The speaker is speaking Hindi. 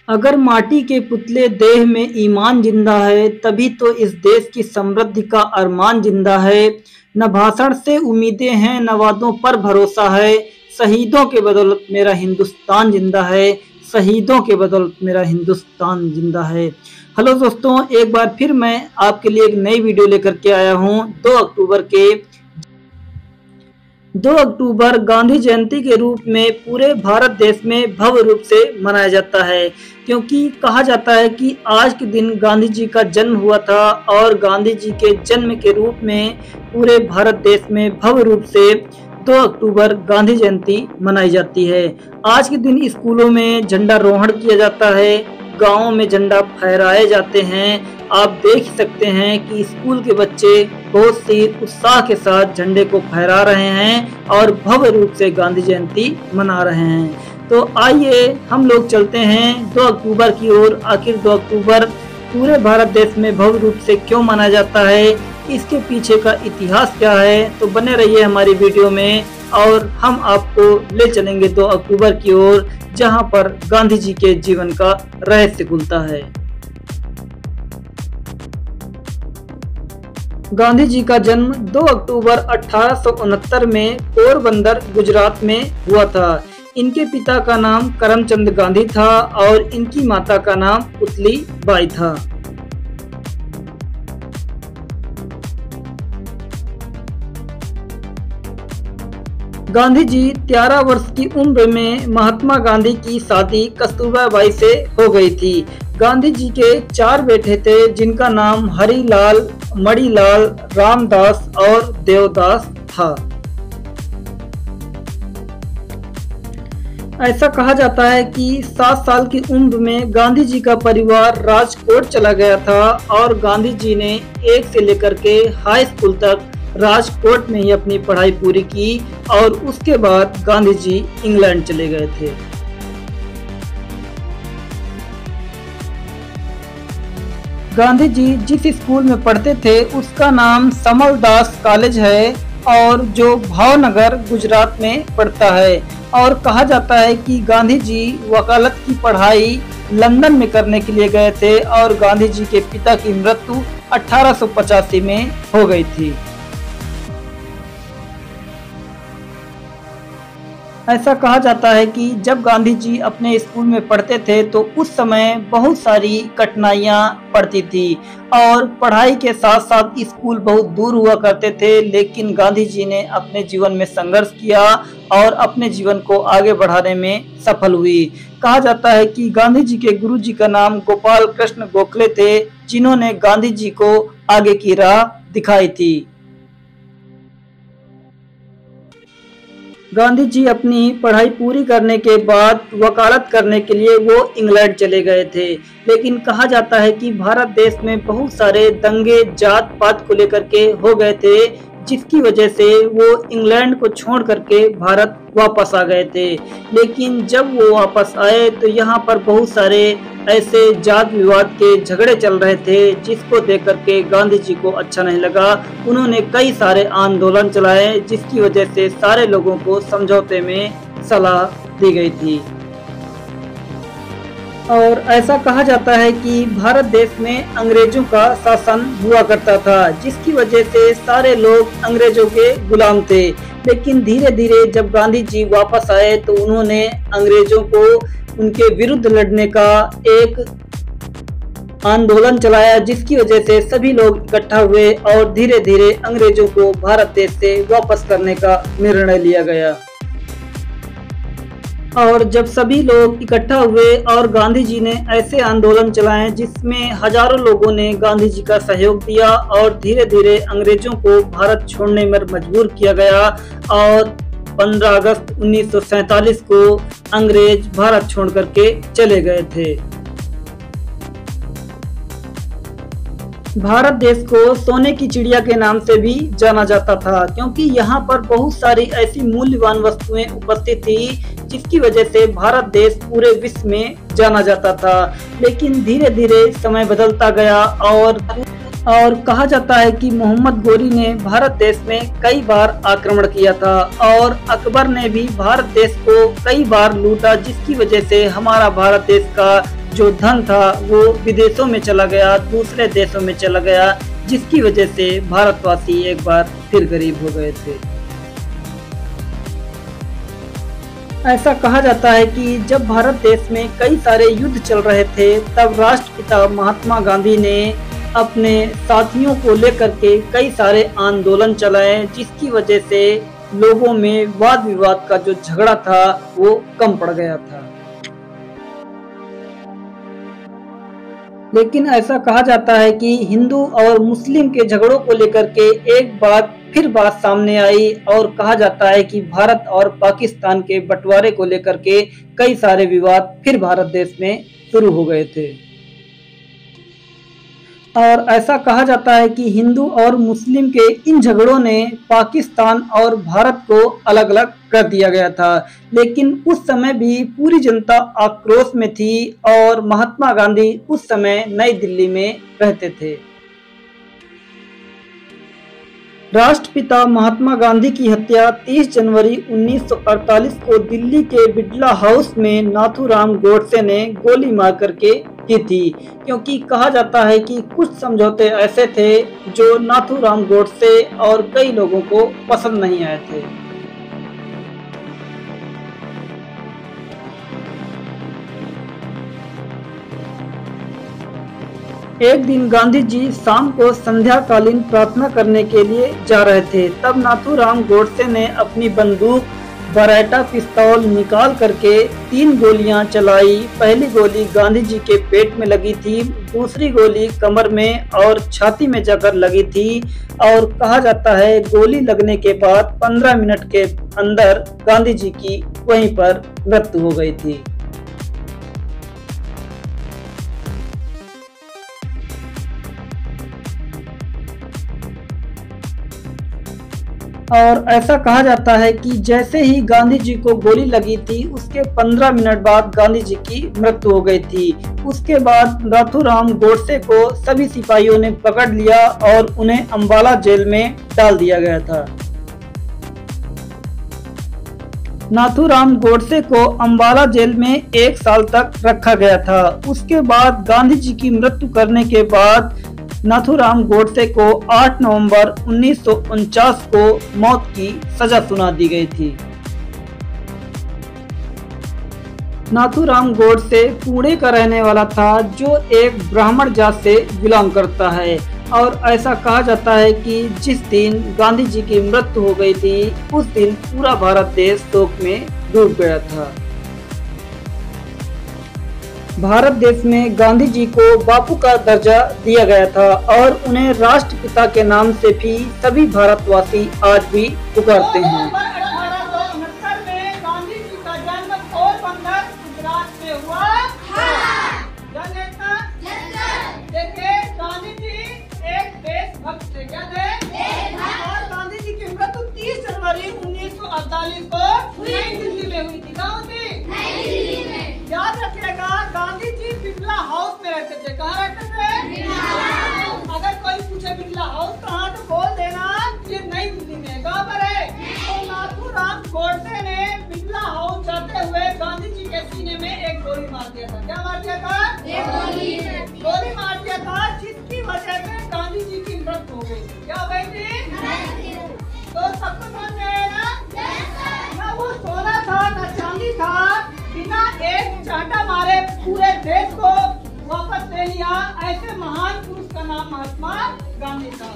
अगर माटी के पुतले देह में ईमान जिंदा है, तभी तो इस देश की समृद्धि का अरमान जिंदा है। न भाषण से उम्मीदें हैं, न वादों पर भरोसा है। शहीदों के बदौलत मेरा हिंदुस्तान जिंदा है। शहीदों के बदौलत मेरा हिंदुस्तान जिंदा है। हेलो दोस्तों, एक बार फिर मैं आपके लिए एक नई वीडियो लेकर के आया हूँ। 2 अक्टूबर गांधी जयंती के रूप में पूरे भारत देश में भव्य रूप से मनाया जाता है, क्योंकि कहा जाता है कि आज के दिन गांधी जी का जन्म हुआ था और गांधी जी के जन्म के रूप में पूरे भारत देश में भव्य रूप से 2 अक्टूबर गांधी जयंती मनाई जाती है। आज के दिन स्कूलों में झंडारोहण किया जाता है, गांवों में झंडा फहराए जाते हैं। आप देख सकते हैं कि स्कूल के बच्चे बहुत सी उत्साह के साथ झंडे को फहरा रहे हैं और भव्य रूप से गांधी जयंती मना रहे हैं। तो आइए हम लोग चलते हैं 2 अक्टूबर की ओर। आखिर 2 अक्टूबर पूरे भारत देश में भव्य रूप से क्यों मनाया जाता है, इसके पीछे का इतिहास क्या है, तो बने रहिए हमारी वीडियो में और हम आपको ले चलेंगे 2 अक्टूबर की ओर, जहां पर गांधी जी के जीवन का रहस्य खुलता है। गांधी जी का जन्म 2 अक्टूबर 1869 में पोरबंदर, गुजरात में हुआ था। इनके पिता का नाम करमचंद गांधी था और इनकी माता का नाम पुतली बाई था। गांधी जी 13 वर्ष की उम्र में महात्मा गांधी की शादी कस्तूरबा बाई से हो गई थी। गांधी जी के 4 बेटे थे, जिनका नाम हरिलाल, मणिलाल, रामदास और देवदास था। ऐसा कहा जाता है कि 7 साल की उम्र में गांधी जी का परिवार राजकोट चला गया था और गांधी जी ने 1 से लेकर के हाई स्कूल तक राजकोट में ही अपनी पढ़ाई पूरी की और उसके बाद गांधी जी इंग्लैंड चले गए थे। गांधी जी जिस स्कूल में पढ़ते थे उसका नाम समलदास कॉलेज है और जो भावनगर, गुजरात में पड़ता है। और कहा जाता है कि गांधी जी वकालत की पढ़ाई लंदन में करने के लिए गए थे और गांधी जी के पिता की मृत्यु 1885 में हो गई थी। ऐसा कहा जाता है कि जब गांधी जी अपने स्कूल में पढ़ते थे तो उस समय बहुत सारी कठिनाइयां पड़ती थी और पढ़ाई के साथ साथ स्कूल बहुत दूर हुआ करते थे, लेकिन गांधी जी ने अपने जीवन में संघर्ष किया और अपने जीवन को आगे बढ़ाने में सफल हुई। कहा जाता है कि गांधी जी के गुरु जी का नाम गोपाल कृष्ण गोखले थे, जिन्होंने गांधी जी को आगे की राह दिखाई थी। गांधी जी अपनी पढ़ाई पूरी करने के बाद वकालत करने के लिए वो इंग्लैंड चले गए थे, लेकिन कहा जाता है कि भारत देश में बहुत सारे दंगे जात पात को लेकर के हो गए थे, जिसकी वजह से वो इंग्लैंड को छोड़ करके भारत वापस आ गए थे। लेकिन जब वो वापस आए तो यहाँ पर बहुत सारे ऐसे जात विवाद के झगड़े चल रहे थे, जिसको देख करके गांधी जी को अच्छा नहीं लगा। उन्होंने कई सारे आंदोलन चलाए, जिसकी वजह से सारे लोगों को समझौते में सलाह दी गई थी। और ऐसा कहा जाता है कि भारत देश में अंग्रेजों का शासन हुआ करता था, जिसकी वजह से सारे लोग अंग्रेजों के गुलाम थे। लेकिन धीरे धीरे जब गांधी जी वापस आए तो उन्होंने अंग्रेजों को उनके विरुद्ध लड़ने का एक आंदोलन चलाया, जिसकी वजह से सभी लोग इकट्ठा हुए और धीरे धीरे अंग्रेजों को भारत देश से वापस करने का निर्णय लिया गया। और जब सभी लोग इकट्ठा हुए और गांधी जी ने ऐसे आंदोलन चलाए जिसमें हजारों लोगों ने गांधी जी का सहयोग दिया और धीरे धीरे अंग्रेजों को भारत छोड़ने में मजबूर किया गया और 15 अगस्त 1947 को अंग्रेज भारत छोड़ करके चले गए थे। भारत देश को सोने की चिड़िया के नाम से भी जाना जाता था, क्योंकि यहाँ पर बहुत सारी ऐसी मूल्यवान वस्तुएं उपस्थित थी, जिसकी वजह से भारत देश पूरे विश्व में जाना जाता था। लेकिन धीरे धीरे समय बदलता गया और कहा जाता है कि मोहम्मद गोरी ने भारत देश में कई बार आक्रमण किया था और अकबर ने भी भारत देश को कई बार लूटा, जिसकी वजह से हमारा भारत देश का जो धन था वो विदेशों में चला गया, दूसरे देशों में चला गया, जिसकी वजह से भारतवासी एक बार फिर गरीब हो गए थे। ऐसा कहा जाता है कि जब भारत देश में कई सारे युद्ध चल रहे थे, तब राष्ट्रपिता महात्मा गांधी ने अपने साथियों को लेकर के कई सारे आंदोलन चलाए, जिसकी वजह से लोगों में वाद विवाद का जो झगड़ा था वो कम पड़ गया था। लेकिन ऐसा कहा जाता है कि हिंदू और मुस्लिम के झगड़ों को लेकर के एक बार फिर बात सामने आई और कहा जाता है कि भारत और पाकिस्तान के बंटवारे को लेकर के कई सारे विवाद फिर भारत देश में शुरू हो गए थे। और ऐसा कहा जाता है कि हिंदू और मुस्लिम के इन झगड़ों ने पाकिस्तान और भारत को अलग अलग कर दिया गया था। लेकिन उस समय भी पूरी जनता आक्रोश में थी और महात्मा गांधी उस समय नई दिल्ली में रहते थे। राष्ट्रपिता महात्मा गांधी की हत्या 30 जनवरी 1948 को दिल्ली के बिड़ला हाउस में नाथूराम गोडसे ने गोली मार करके की थी, क्योंकि कहा जाता है कि कुछ समझौते ऐसे थे जो नाथूराम गोडसे और कई लोगों को पसंद नहीं आए थे। एक दिन गांधी जी शाम को संध्याकालीन प्रार्थना करने के लिए जा रहे थे। तब नाथूराम गोडसे ने अपनी बंदूक बराटा पिस्तौल निकाल करके 3 गोलियां चलाई। पहली गोली गांधी जी के पेट में लगी थी, दूसरी गोली कमर में और छाती में जाकर लगी थी। और कहा जाता है गोली लगने के बाद 15 मिनट के अंदर गांधी जी की वहीं पर मृत्यु हो गई थी। और ऐसा कहा जाता है कि जैसे ही गांधी जी को गोली लगी थी, उसके 15 मिनट बाद गांधी जी की मृत्यु हो गई थी। उसके बाद नाथूराम गोडसे को सभी सिपाहियों ने पकड़ लिया और उन्हें अंबाला जेल में डाल दिया गया था। नाथूराम गोडसे को अंबाला जेल में 1 साल तक रखा गया था। उसके बाद गांधी जी की मृत्यु करने के बाद नाथूराम गोडसे को 8 नवंबर 1949 को मौत की सजा सुना दी गई थी। नाथूराम गोडसे पुणे का रहने वाला था, जो एक ब्राह्मण जात से बिलोंग करता है। और ऐसा कहा जाता है कि जिस दिन गांधी जी की मृत्यु हो गई थी, उस दिन पूरा भारत देश शोक में डूब गया था। भारत देश में गांधी जी को बापू का दर्जा दिया गया था और उन्हें राष्ट्रपिता के नाम से भी सभी भारतवासी आज भी पुकारते हैं। 1869 में गांधी जी का जन्म पोरबंदर गुजरात में हुआ। देखिए, गांधी जी एक देशभक्त थे। क्या थे? और गांधी जी की मृत्यु 30 जनवरी 1948 को नई दिल्ली में हुई थी। कहाँ थी? नई दिल्ली में। याद रखिएगा, गांधी जी बिड़ला हाउस में रहते थे। कहाँ रहते थे? अगर कोई पूछे बिड़ला हाउस कहाँ, तो बोल देना ये नई दिल्ली में। कहाँ पर है? तो नाथूराम गोडसे ने बिड़ला हाउस जाते हुए गांधी जी के सीने में एक गोली मार दिया था। क्या मार दिया था? गोली मार दिया था, जिसकी वजह से गांधी जी की मृत्यु हो गई। क्या हो गई थी? तो सबको समझ में आया ना? ना वो सोना था ना चांदी था, बिना एक चांटा मारे पूरे देश को वापस ले लिया। ऐसे महान पुरुष का नाम महात्मा गांधी था।